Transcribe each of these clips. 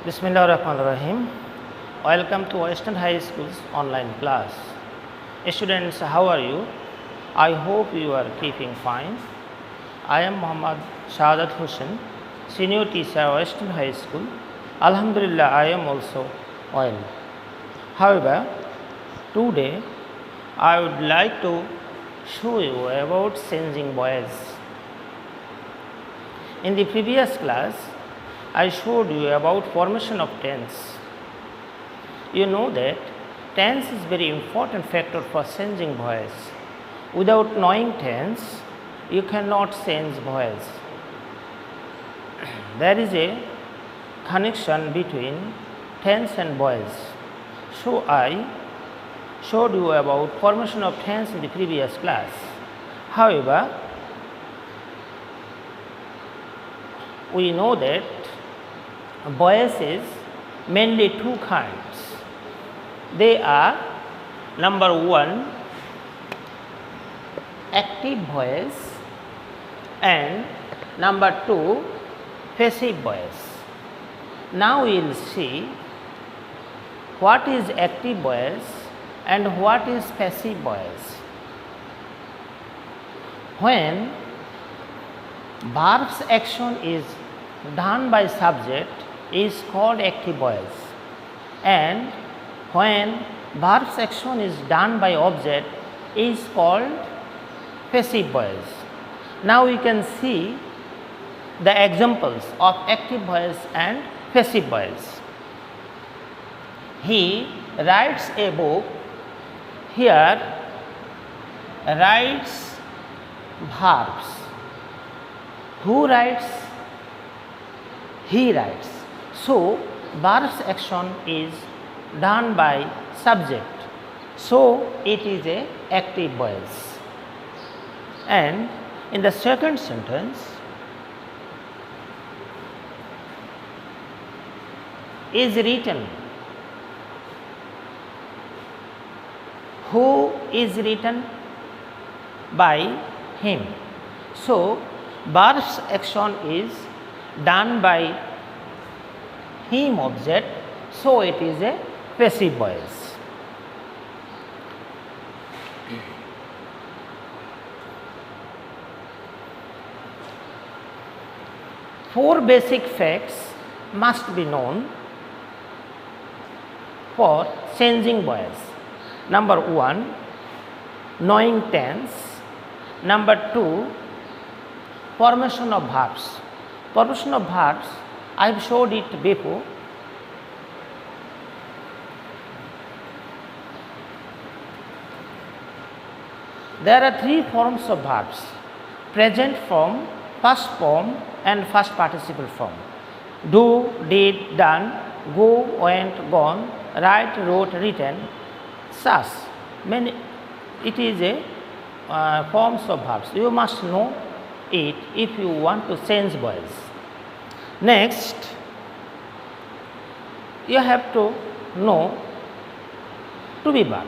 Bismillahirrahmanirrahim. Welcome to Western High School's online class. Students, how are you? I hope you are keeping fine. I am Muhammad Shahadat Hussain, senior teacher at Western High School. Alhamdulillah, I am also well. However, today I would like to show you about changing voice. In the previous class, I showed you about formation of tense. You know that tense is very important factor for changing voice. Without knowing tense, you cannot change voice. There is a connection between tense and voice. So I showed you about formation of tense in the previous class. However, we know that voice is mainly two kinds. They are number one, active voice, and number two, passive voice. Now we will see what is active voice and what is passive voice. When verb's action is done by subject is called active voice, and when verb's action is done by object is called passive voice. Now we can see the examples of active voice and passive voice. He writes a book. Here writes verbs. Who writes? He writes. So verb's action is done by subject. So it is a active voice. And in the second sentence, is written. Who is written? By him. So verb's action is done by him object, so it is a passive voice. Four basic facts must be known for changing voice. Number one, knowing tense. Number two, formation of verbs. Formation of verbs, I have showed it before. There are three forms of verbs: present form, past form, and first participle form. Do, did, done, go, went, gone, write, wrote, written. Such many. It is a forms of verbs. You must know it if you want to change voice. Next, you have to know to be verb,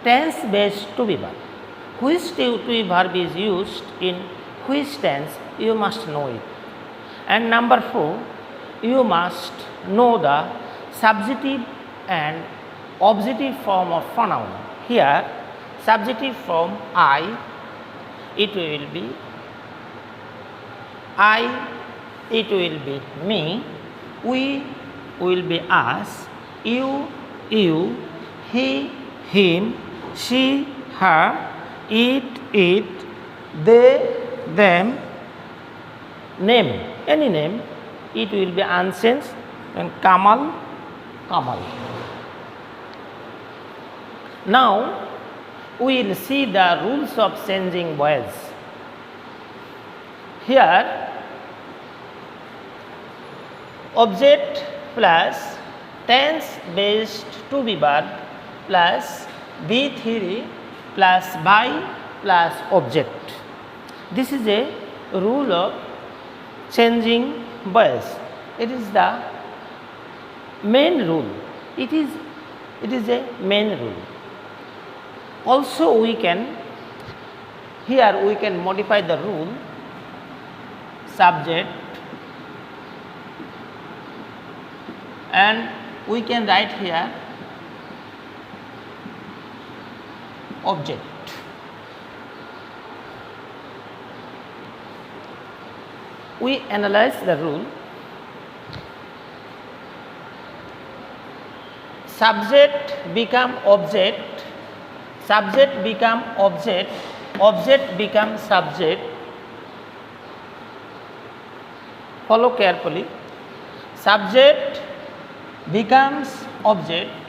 tense based to be verb. Which to be verb is used in which tense, you must know it. And number four, you must know the subjunctive and objective form of pronoun. Here, subjunctive form I, it will be I, it will be me, we will be us, you, he, him, she, her, it, they, them, name, any name, it will be unchanged, and Kamal. Now we will see the rules of changing voice. Here, object plus tense based to be verb plus be3 plus by plus object. This is a rule of changing voice. It is the main rule. It is a main rule. Also we can, here we can modify the rule. Subject and we can write here object. We analyze the rule. Subject become object, subject become object, object become subject. Follow carefully. Subject becomes object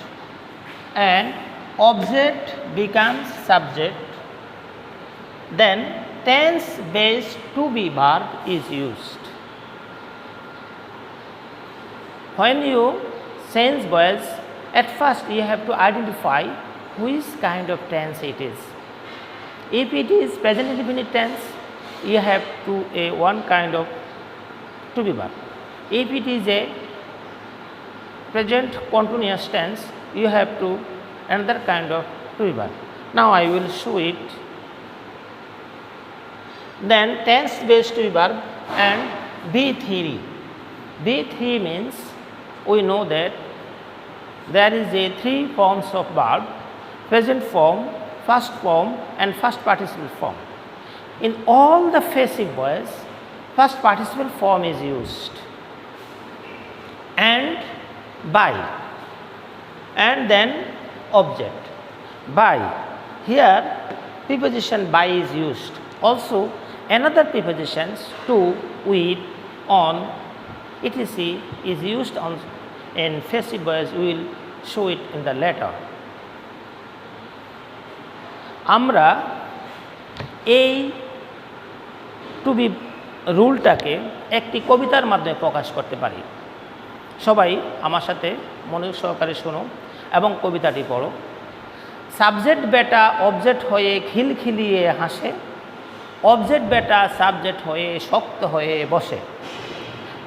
and object becomes subject. Then tense based to be verb is used. When you change voice, at first you have to identify which kind of tense it is. If it is present indefinite tense, you have to one kind of to be verb. If it is a present continuous tense, you have to another kind of to be verb. Now I will show it. Then tense based to be verb and B theory. B theory means we know that there is a three forms of verb: present form, first form and first participle form. In all the passive voice, first participle form is used, and by, and then object. By, here preposition by is used. Also another prepositions to, with, on, etc. is used on in passive voice. We will show it in the later. আমরা এই two B রুলটাকে একটি কবিতার মাধ্যমে প্রকাশ করতে পারি। সবাই আমার সাথে মনোযোগ সহকারে শোনো এবং কবিতাটি পড়ো। সাবজেক্ট বেটা অবজেক্ট হয়ে খিলখিলিয়ে হাসে, অবজেক্ট বেটা সাবজেক্ট হয়ে শক্ত হয়ে বসে,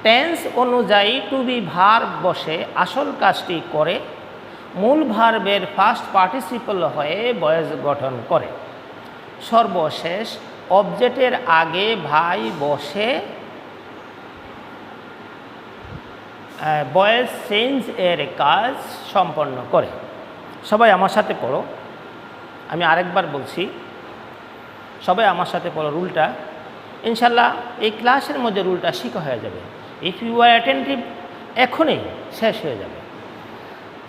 টেন্স অনুযায়ী টু বি ভার্ব বসে আসল কাজটি করে, মূল ভার্বের ফার্স্ট পার্টিসিপল হয়ে ভয়েস গঠন করে, সর্বশেষ অবজেক্টের আগে ভাই বসে ভয়েস চেঞ্জ এর কাজ সম্পন্ন করে। সবাই আমার সাথে পড়ো, আমি আরেকবার বলছি, সবাই আমার সাথে পড়ো রুলটা। ইনশাল্লাহ এই ক্লাসের মধ্যে রুলটা শিখা হয়ে যাবে। ইফ ইউ আর অ্যাটেন্টিভ এখনই শেষ হয়ে যাবে।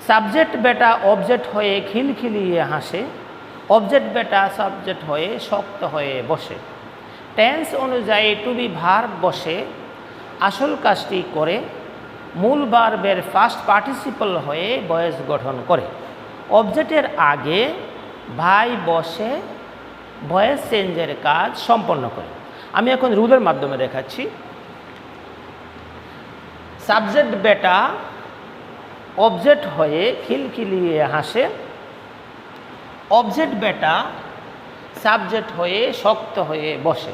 সাবজেক্ট বেটা অবজেক্ট হয়ে খিলখিলিয়ে হাসে, অবজেক্ট বেটা সাবজেক্ট হয়ে শক্ত হয়ে বসে, টেন্স অনুযায়ী টু বি ভার্ব বসে আসল কাজটি করে, মূল ভার্বের ফার্স্ট পার্টিসিপল হয়ে ভয়েস গঠন করে, অবজেক্টের আগে ভাই বসে ভয়েস চেঞ্জের কাজ সম্পন্ন করে। আমি এখন রুলের মাধ্যমে দেখাচ্ছি। সাবজেক্ট বেটা অবজেক্ট হয়ে খিলখিলিয়ে হাসে, অবজেক্ট বেটা সাবজেক্ট হয়ে শক্ত হয়ে বসে,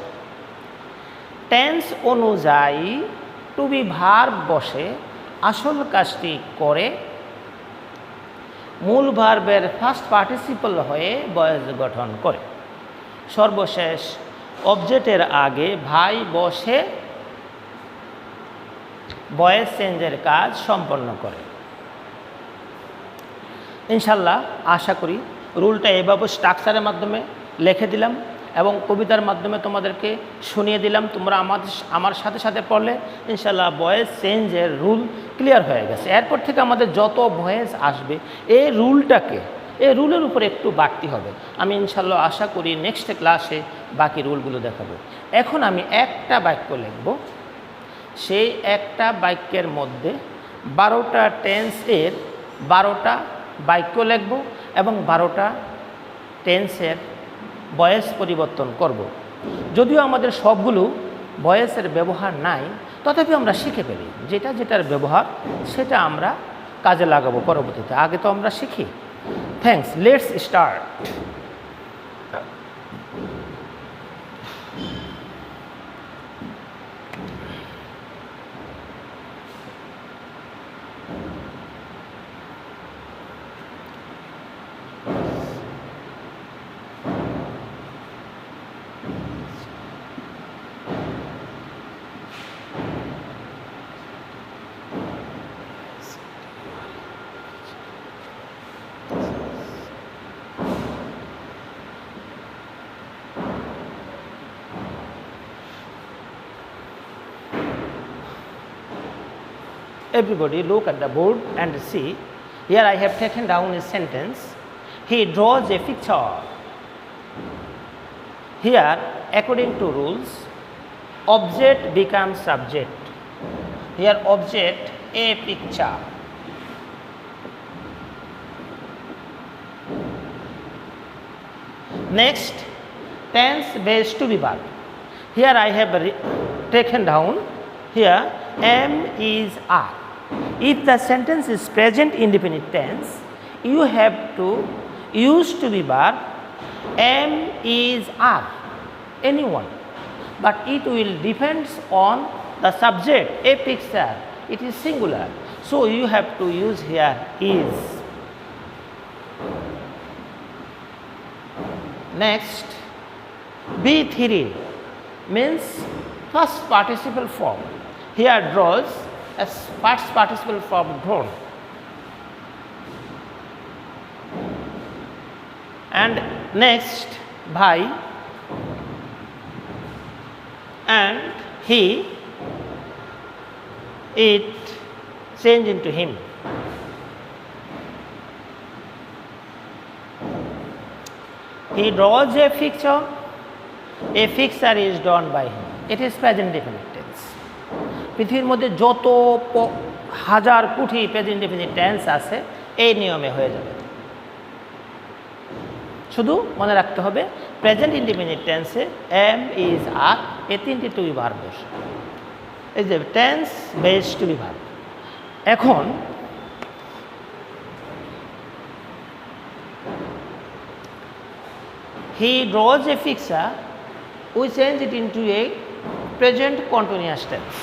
টেন্স অনুযায়ী টু বি ভার্ব বসে আসল কাজটি করে, মূল ভার্বের ফার্স্ট পার্টিসিপল হয়ে ভয়েস গঠন করে, সর্বশেষ অবজেক্টের আগে ভাই বসে ভয়েস চেঞ্জের কাজ সম্পন্ন করে। ইনশাল্লাহ আশা করি রুলটা এভাবে স্ট্রাকচারের মাধ্যমে লিখে দিলাম এবং কবিতার মাধ্যমে তোমাদেরকে শুনিয়ে দিলাম। তোমরা আমার সাথে সাথে পড়লে ইনশাল্লাহ ভয়েস চেঞ্জের রুল ক্লিয়ার হয়ে গেছে। এরপর থেকে আমাদের যত ভয়েস আসবে এই রুলের উপরে একটু বাড়তি হবে। আমি ইনশাল্লাহ আশা করি নেক্সট ক্লাসে বাকি রুলগুলো দেখাবো। এখন আমি একটা বাক্য লিখব, সেই একটা বাক্যের মধ্যে 12টা টেন্সের 12টা বাক্য লিখব এবং 12টা টেন্সের ভয়েস পরিবর্তন করব। যদিও আমাদের সবগুলো ভয়েসের ব্যবহার নাই, তথাপি আমরা শিখে ফেলি যেটার ব্যবহার সেটা আমরা কাজে লাগাবো পরবর্তীতে। আগে তো আমরা শিখি। Thanks, let's start. everybody look at the board and see. Here I have taken down a sentence. He draws a picture. Here, according to rules, object becomes subject. Here object a picture. Next, tense based to be verb. Here I have taken down, here am is are. If the sentence is present indefinite tense, you have to use to be verb am is are, anyone, but it will depends on the subject, a picture, it is singular, so you have to use here is. Next, B3 means first participle form. Here draws as first participle form drawn. And next, by and he, it change into him. He draws a picture is drawn by him. It is present definite tense. পৃথিবীর মধ্যে যত হাজার কোটি present definite tense আছে এই নিয়মে হয়ে যাবে। শুধু মনে রাখতে হবে প্রেজেন্ট ইনডিফিনিট টেন্সে এম ইজ আর এই তিনটি টু বি ভার্ব বসে, এই যে tense base to be verb. এখন he draws a picture, we change it into a present continuous tense.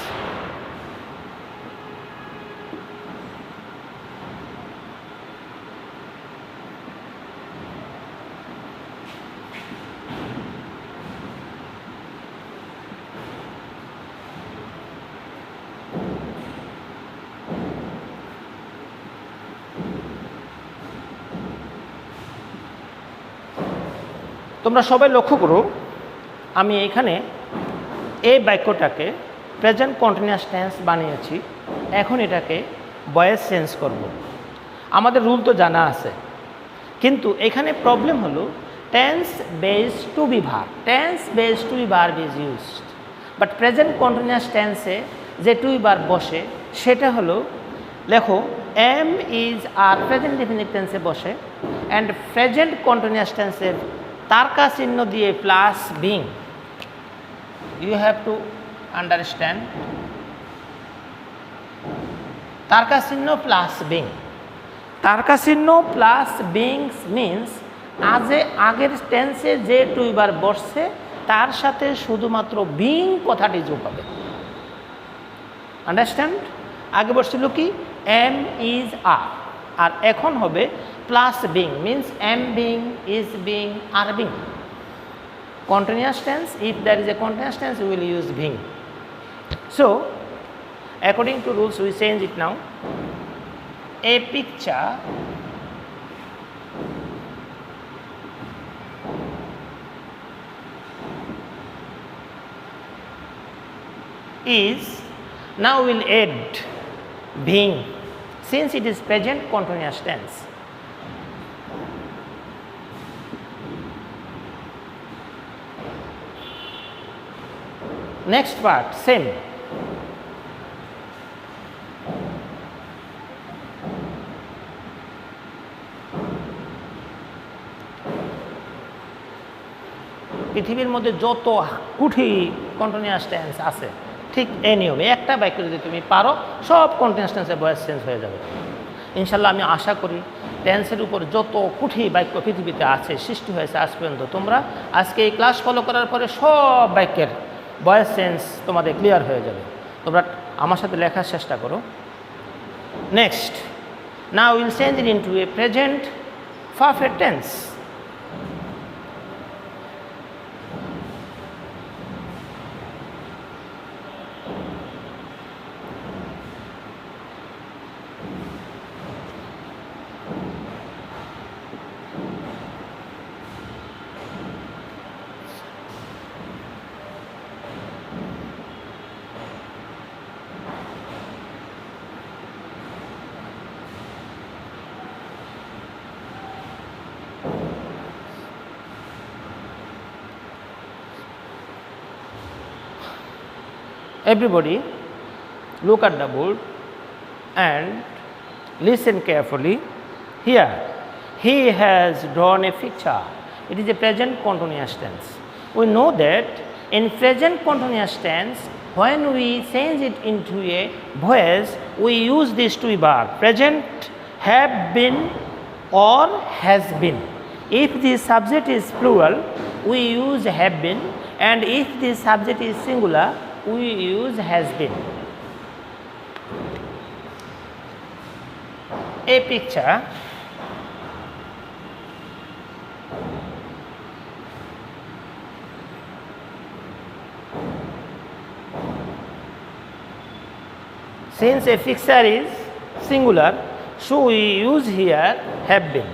তোমরা সবাই লক্ষ্য করো, আমি এখানে এই বাক্যটাকে প্রেজেন্ট কন্টিনিউয়াস টেন্স বানিয়েছি, এখন এটাকে ভয়েস চেঞ্জ করব। আমাদের রুল তো জানা আছে, কিন্তু এখানে প্রবলেম হলো tense base to be verb, tense base to be verb is used, but present continuous টেন্সে যে টু বি ভার্ব বসে সেটা হলো, লেখো am is are present definite টেন্সে বসে, অ্যান্ড প্রেজেন্ট কন্টিনিউয়াস টেন্সের তারকা চিহ্ন দিয়ে plus being. You have to understand, তারকা চিহ্ন প্লাস বিং। তারকা চিহ্ন প্লাস বিংস মিন্স আগের টেন্সে যে টু বার বসছে তার সাথে শুধুমাত্র বিং কথাটি যোগ হবে। আন্ডারস্ট্যান্ড? আগে বসছিল কি এম ইজ আর এখন হবে plus being, means am being, is being, are being. Continuous tense, if there is a continuous tense we will use being. So according to rules we change it now. A picture is, now we will add being since it is present continuous tense. Next part, same. পৃথিবীর মধ্যে যত কোটি continuous tense আছে ঠিক এই নিয়মে একটা বাক্য যদি তুমি পারো সব কন্টিনিউয়াস টেন্সের ভয়েস চেঞ্জ হয়ে যাবে ইনশাল্লাহ। আমি আশা করি টেন্সের উপর যত কোটি বাক্য পৃথিবীতে আছে সৃষ্টি হয়েছে আজ পর্যন্ত, তোমরা আজকে এই ক্লাস ফলো করার পরে সব বাক্যের ভয়েস চেঞ্জ তোমাদের ক্লিয়ার হয়ে যাবে। তোমরা আমার সাথে লেখার চেষ্টা করো। Next, now will change it into a present perfect tense. Everybody look at the board and listen carefully. Here he has drawn a picture. It is a present continuous tense. We know that in present continuous tense, when we change it into a voice, we use these two verbs, present have been or has been. If the subject is plural, we use have been, and if the subject is singular, we use has been. A picture. Since a picture is singular, so we use here have been.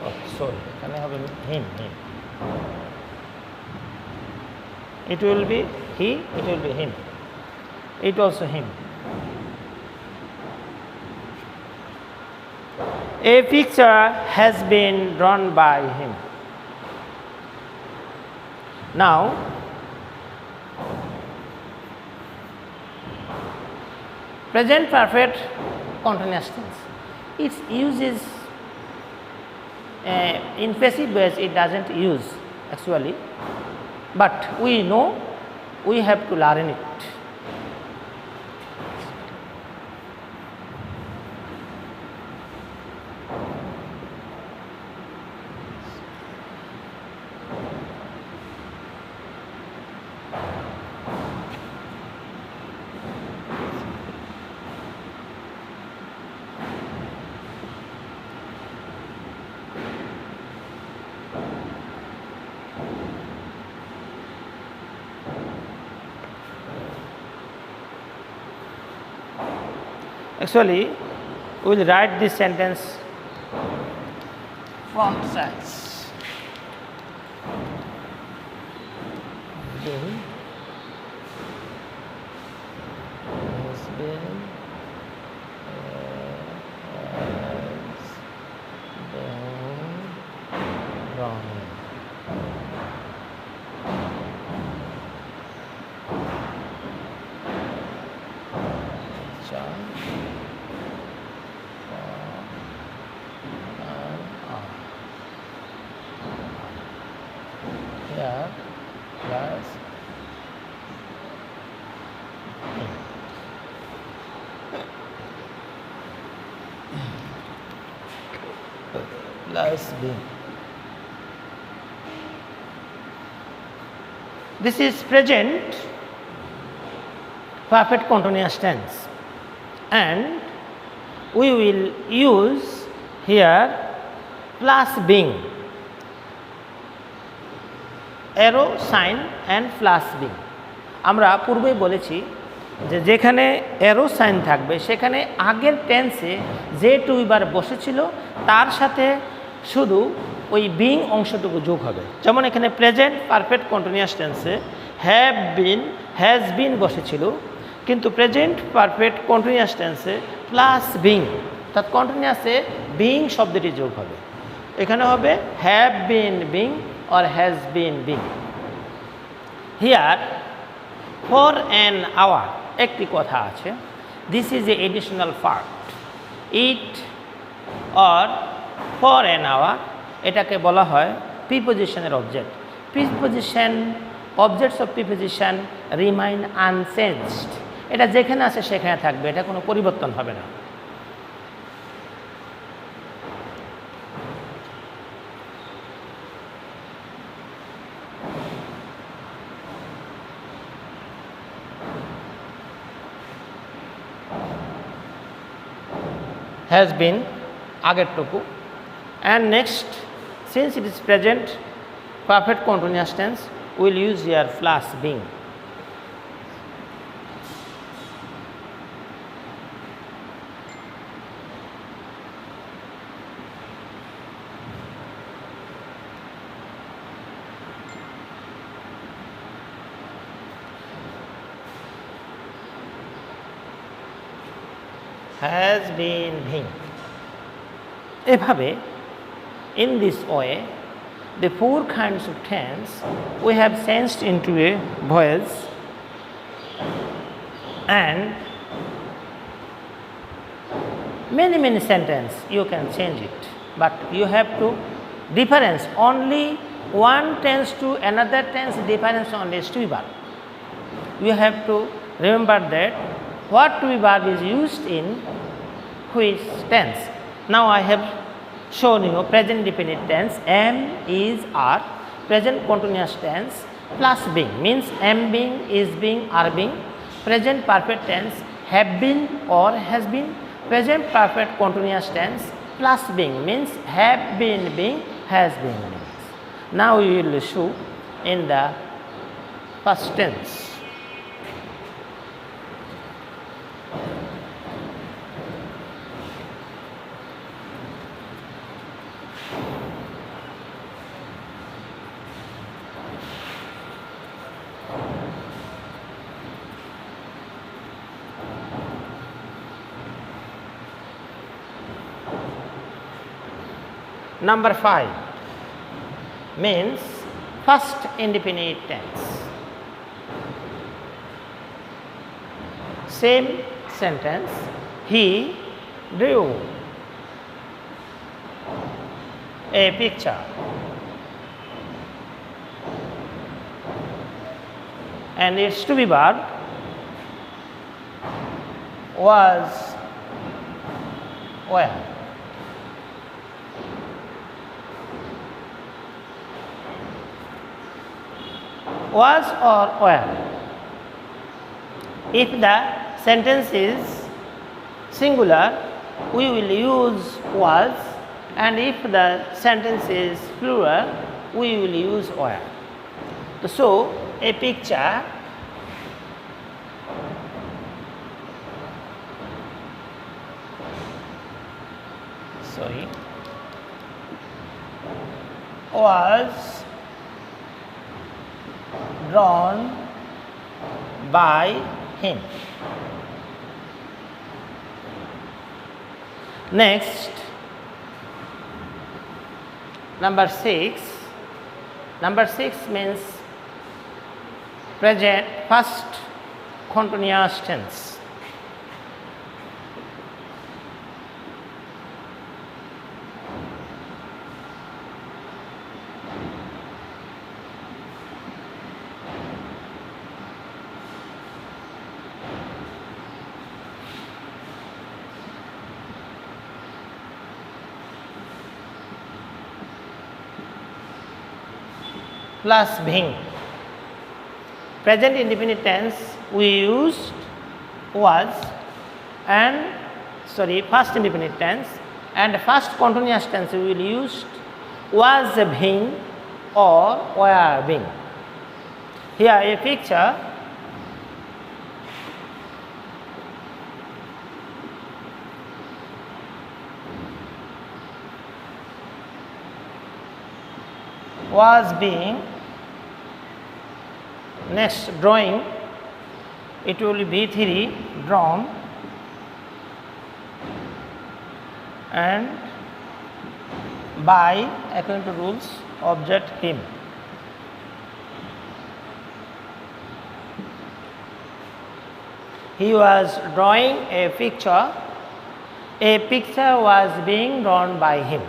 Oh, sorry, can I have him? It will be he, it will be him. It also him. A picture has been drawn by him. Now, present perfect continuous tense. It uses in passive voice. It doesn't use actually, but we know we have to learn it. Actually, we will write this sentence from sides. Here plus B. This is present perfect continuous tense, and we will use here plus being, arrow sign and plus being. আমরা পূর্বেই বলেছি যে যেখানে arrow sign থাকবে সেখানে আগের টেন্সে যে টুইবার বসেছিল তার সাথে শুধু ওই বিং অংশটুকু যোগ হবে। যেমন এখানে প্রেজেন্ট পারফেক্ট কন্টিনিউয়াস টেন্সে হ্যাভ বিন হ্যাজ বিন বসেছিল, কিন্তু প্রেজেন্ট পারফেক্ট কন্টিনিউয়াস টেন্সে প্লাস বিং, অর্থাৎ কন্টিনিউয়াসে বিং শব্দটি যোগ হবে। এখানে হবে have been being or has been being. Here for an hour একটি কথা আছে, this is a additional part. It or for an hour এটাকে বলা হয় প্রিপোজিশনের object. Preposition, objects of preposition remain unchanged. এটা যেখানে আছে সেখানে থাকবে, এটা কোনো পরিবর্তন হবে না। has been আগেরটুকু, and next since it is present perfect continuous tense we will use here plus being. Has been being. এভাবে in this way the four kinds of tense we have changed into a voice and many sentence you can change it, but you have to difference only one tense to another tense difference only is to be verb. You have to remember that what to be verb is used in which tense. Now I have shown you present indefinite tense am, is, are, present continuous tense plus being means am being, is being, are being, present perfect tense have been or has been, present perfect continuous tense plus being means have been being, has been being. Now we will show in the first tense. Number 5 means first indefinite tense. Same sentence, he drew a picture and its to be verb was where. Was or were. If the sentence is singular, we will use was, and if the sentence is plural, we will use were. So, a picture was drawn by him. Next, number 6. Number 6 means present first continuous tense. Plus being. Present indefinite tense we used was and first indefinite tense, and first continuous tense we will use was being or were being. Here a picture was being. Next drawing, it will be B3 drawn and by according to rules object him. He was drawing a picture was being drawn by him.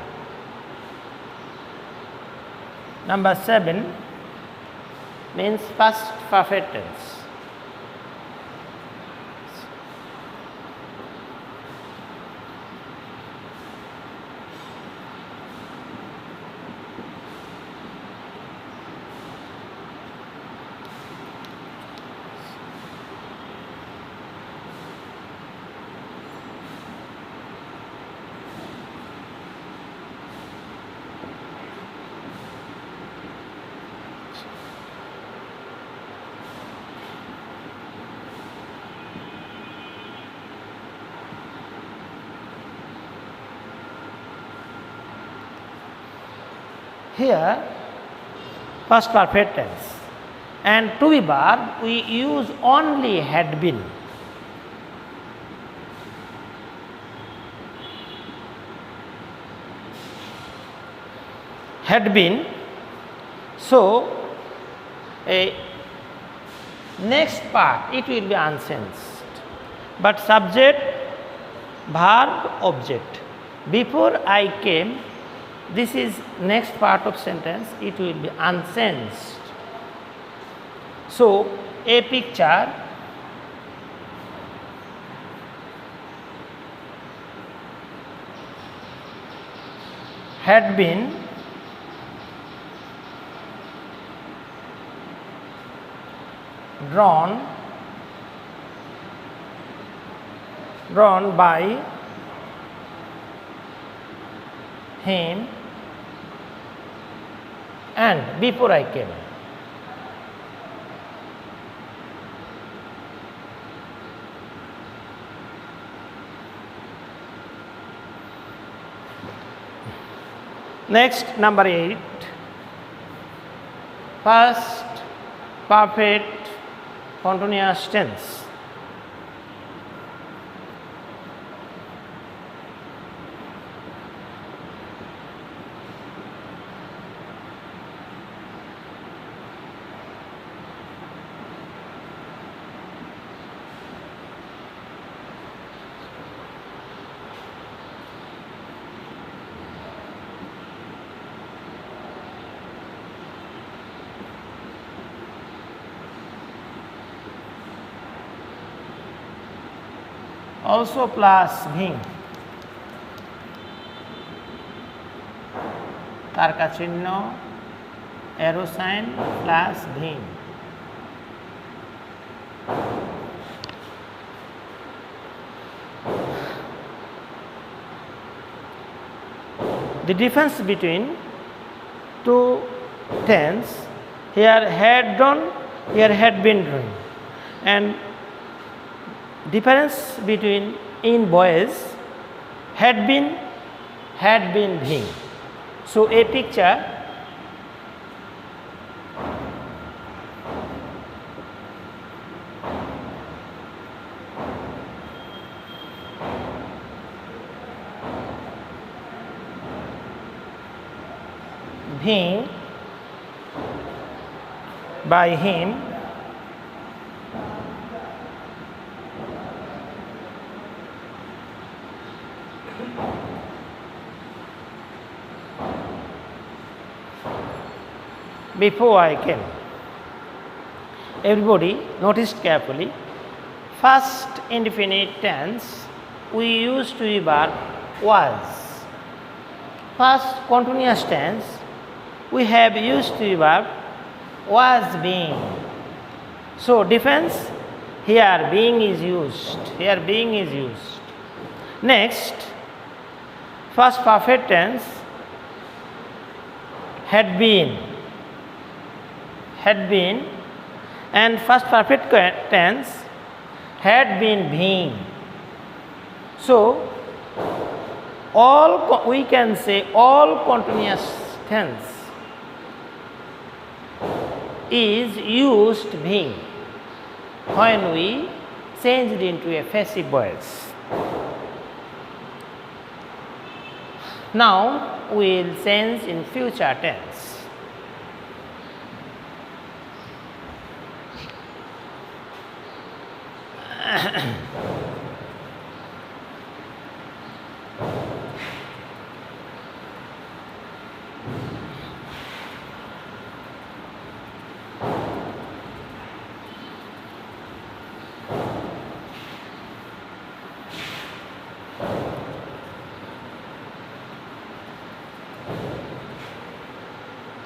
Number 7 means past perfect tense. Here past perfect tense, and to be verb we use only had been. had been. So a next part it will be unsensed, but subject, verb, object. Before I came, this is next part of sentence, it will be unsensed. So a picture had been drawn by him and before I came. Next, number 8, past perfect continuous tense. Also plus being, तारका चिन्ह, arrow sign plus being. The difference between two tense, here had done, here had been done, and difference between in boys had been being. So a picture being by him before I came. Everybody noticed carefully. First indefinite tense we used to be verb was. First continuous tense we have used to be verb was being. So difference, here being is used. Here being is used. Next, first perfect tense had been, and first perfect tense had been being. So all we can say all continuous tense is used being when we changed into a passive voice. Now we will change in future tense.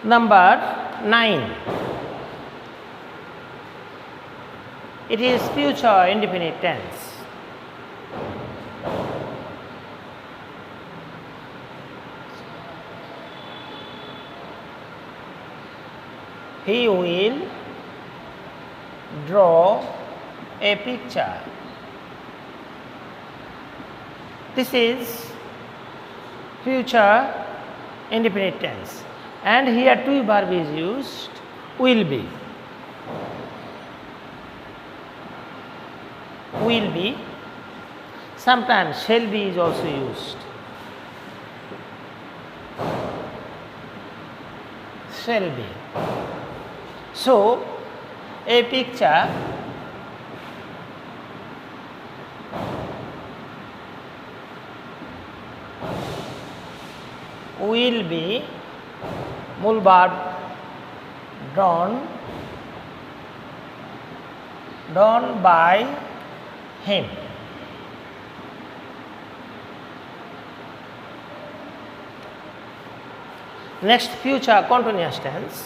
Number 9. It is future indefinite tense. He will draw a picture. This is future indefinite tense. And here to verb is used, will be. Will be. Sometimes shall be is also used. shall be. So, a picture will be মূল verb drawn by him. Next, future continuous tense.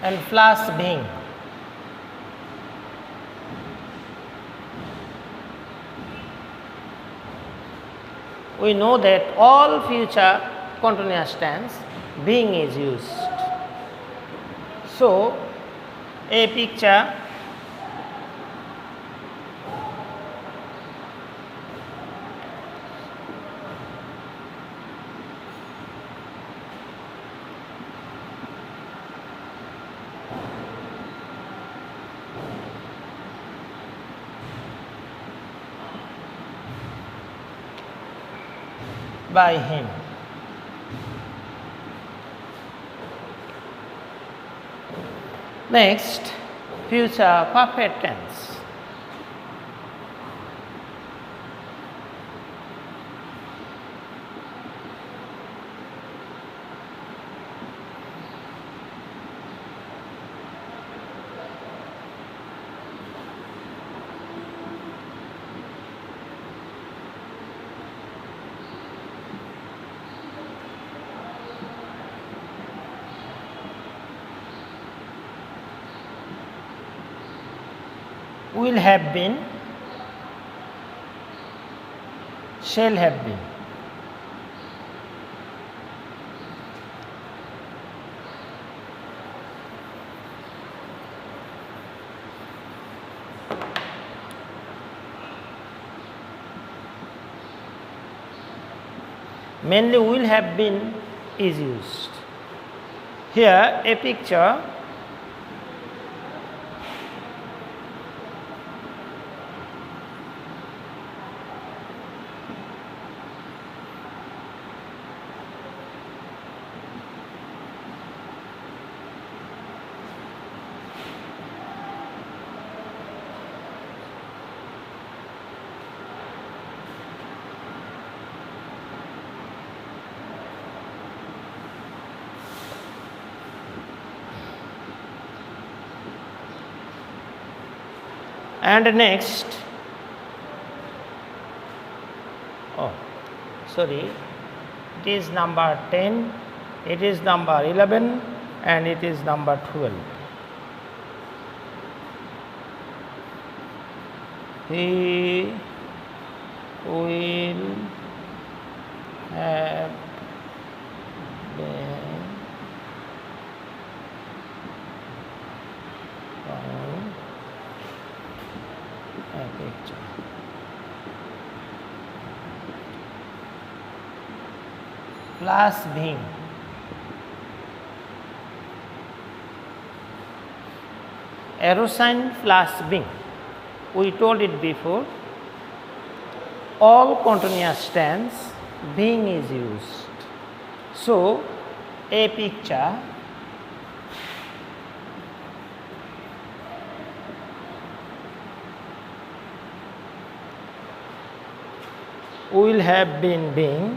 And plus being. We know that all future continuous tense being is used. So, a picture by him. Next, future perfect tense. Will have been, shall have been. Mainly will have been is used. Here a picture and next, it is number 10, it is number 11 and it is number 12. He will have been a picture. Plus being. Arrow sign plus being. We told it before. All continuous tense being is used. So, a picture will have been being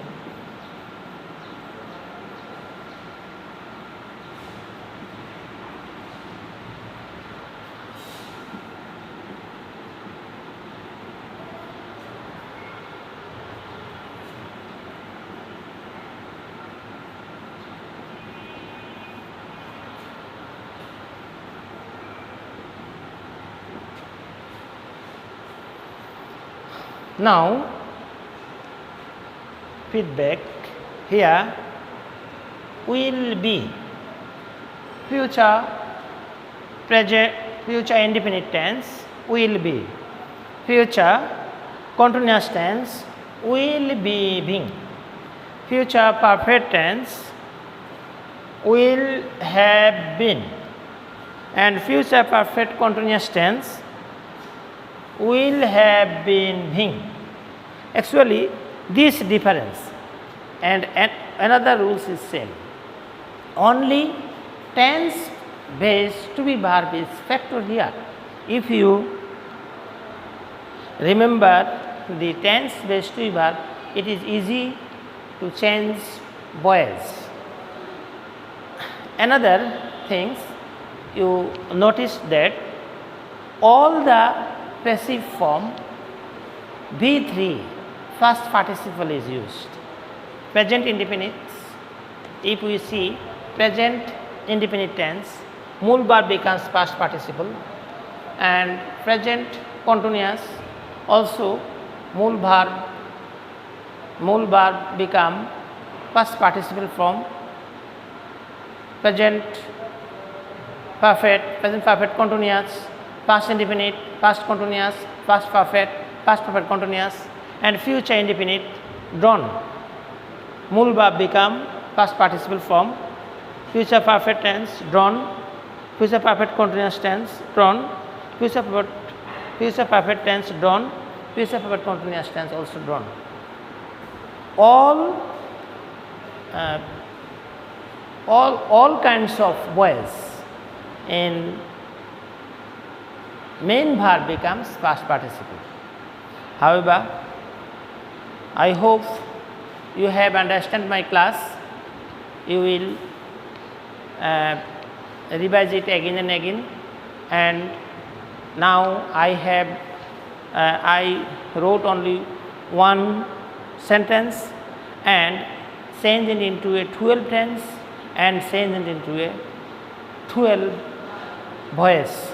now feedback here will be future present future indefinite tense will be future continuous tense will be being future perfect tense will have been, and future perfect continuous tense will have been being. Actually, this difference and another rules is same. Only tense based to be verb is factor here. If you remember the tense based to be verb, it is easy to change voice. Another things, you notice that all the passive form B3 first participle is used. Present indefinite, if we see present indefinite tense, mool verb becomes past participle, and present continuous also mool verb become past participle from present perfect continuous, past indefinite, past continuous, past perfect continuous, and future indefinite drawn. Mool verb become past participle from future perfect tense drawn, future perfect continuous tense drawn, future perfect tense drawn, future perfect continuous tense also drawn. All kinds of voice in main verb becomes past participle. However, I hope you have understand my class. You will revise it again and again, and now I wrote only one sentence and change it into a 12 tense and change it into a 12 voice.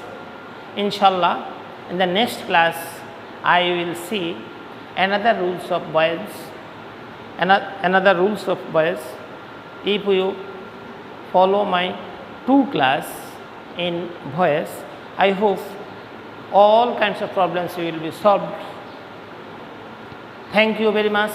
Inshallah, in the next class I will see another rules of voice. If you follow my 2 class in voice, I hope all kinds of problems will be solved. Thank you very much.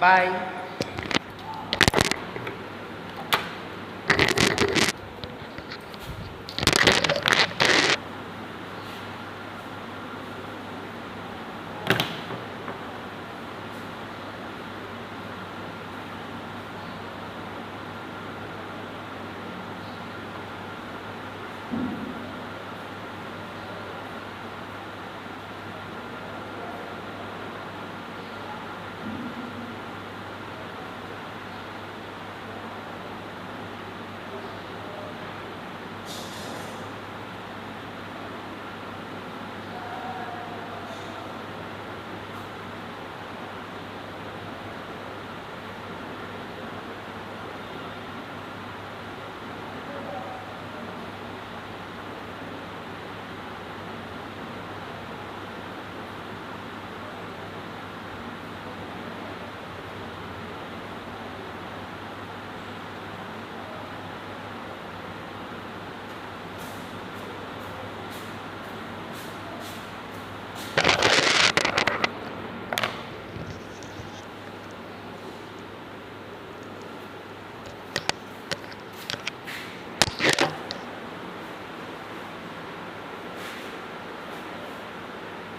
Bye.